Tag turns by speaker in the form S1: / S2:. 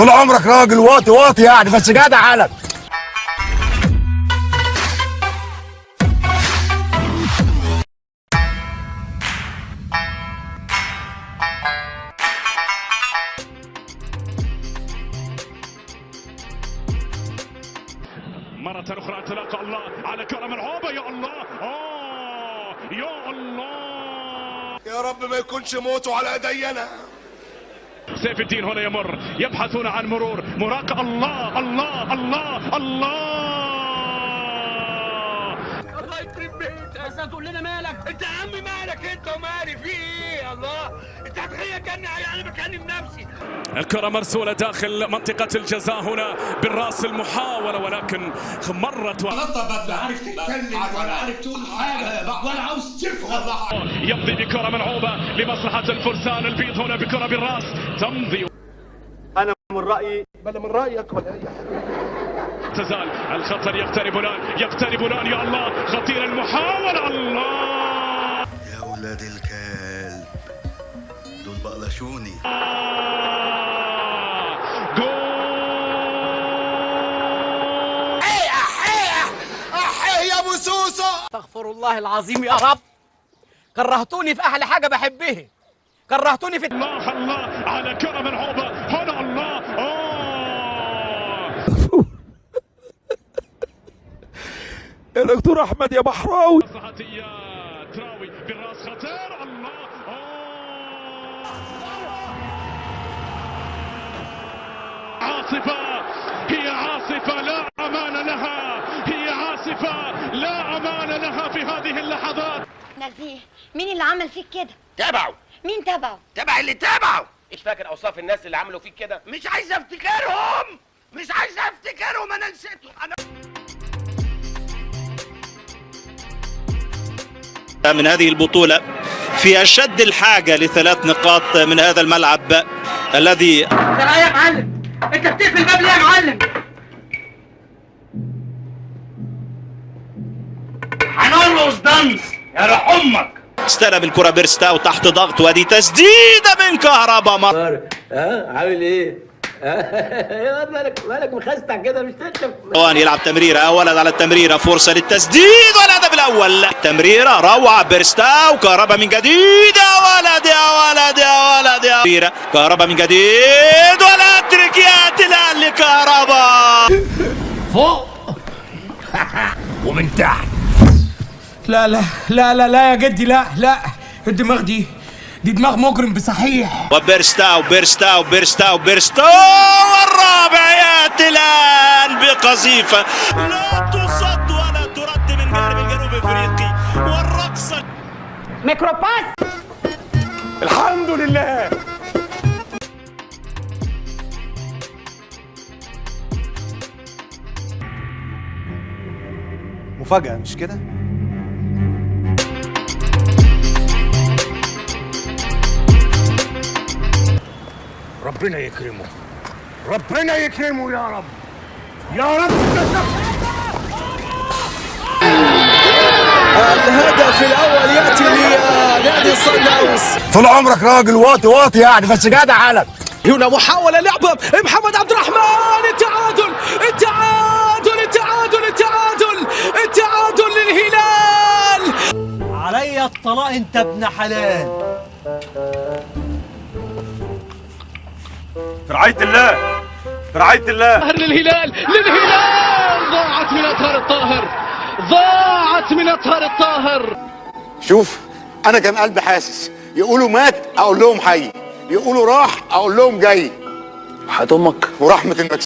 S1: طول عمرك راجل واطي واطي يعني، بس جدع علك.
S2: مرة أخرى انطلاق الله على كرم العوبة. يا الله، يا الله،
S1: يا رب ما يكونش موته على ايدينا.
S2: سيف الدين هنا يمر، يبحثون عن مرور، مراقب. الله الله الله الله،
S3: الله يخرب بيتك. بس هتقول لنا مالك انت يا عمي؟ مالك انت ومالي في ايه؟ الله، انت هتخيل كاني انا بكلم نفسي.
S2: الكرة مرسولة داخل منطقة الجزاء هنا بالراس، المحاولة ولكن مرت
S3: لا عارف تتكلم ولا عارف تقول حاجه ولا عاوز تفهم.
S2: يمضي بكرة ملعوبة لمصلحة الفرسان البيض هنا، بكرة بالراس تمضي.
S4: انا من رايي بل من رايك ولا اي حاجه.
S2: تزال الخطر، يقترب الآن، يقترب الآن. يا الله، خطير المحاولة. الله
S5: يا ولاد الكلب دول بقلشوني.
S1: يا ابو سوسو،
S3: استغفر الله العظيم يا رب، كرهتوني في احلى حاجه بحبها، كرهتوني في
S2: الله الله على كرم العوبة هنا. الله
S4: يا دكتور احمد يا بحراوي.
S2: صحتية تراوي بالراس، خطير. الله عاصفة، هي عاصفة لا أمان لها، هي عاصفة لا أمان لها في هذه اللحظات.
S6: نزيه، مين اللي عمل فيك كده؟
S3: تابعوا.
S6: مين تبعه؟
S3: تبع اللي تابعوا. مش فاكر اوصاف الناس اللي عملوا فيك كده؟ مش عايز افتكرهم، مش عايز افتكرهم، انا نسيتهم. انا
S7: من هذه البطولة في أشد الحاجة ل3 نقاط من هذا الملعب الذي.
S3: ترى يا معلم، انت بتقفل الباب ليه يا معلم؟ هنرقص دنس يا روح امك.
S7: استلم الكرة بيرستاو تحت ضغط، وادي تسديدة من كهربا.
S8: عامل ايه؟ مالك مخستع كده مش تشرب.
S7: يلعب تمريرة، ولد على التمريرة، فرصة للتسديد والهدف الأول. تمريرة روعة، بيرستاو، كهربا من جديد. يا ولد يا ولد يا ولد يا تمريرة، كهربا من جديد، ولا تركيات الآن لكهربا
S3: فوق ومن تحت.
S4: لا لا لا لا لا يا جدي، لا لا، الدماغ دي دماغ مجرم بصحيح.
S7: وبيرستاو بيرستاو بيرستاو بيرستاو، والرابع ياتي الان بقذيفه لا تصد ولا ترد من جانب الجنوب افريقي، والرقصه
S6: ميكروباس.
S4: الحمد لله.
S5: مفاجأة مش كده؟
S4: ربنا يكرمه، ربنا يكرمه يا رب، يا رب.
S8: الهدف الاول ياتي لنادي صن داونز.
S1: طول عمرك راجل واطي واطي يعني، بس جدع علك.
S8: هنا محاولة لعبة محمد عبد الرحمن. التعادل التعادل التعادل التعادل التعادل للهلال.
S9: علي الطلاق انت ابن حلال.
S4: في رعاية الله، في رعاية الله.
S2: للهلال، للهلال، ضاعت من أطهر الطاهر، ضاعت من أطهر الطاهر.
S5: شوف أنا كان قلبي حاسس، يقولوا مات أقول لهم حي، يقولوا راح أقول لهم جاي.
S8: حياة امك
S5: ورحمة المكسيك.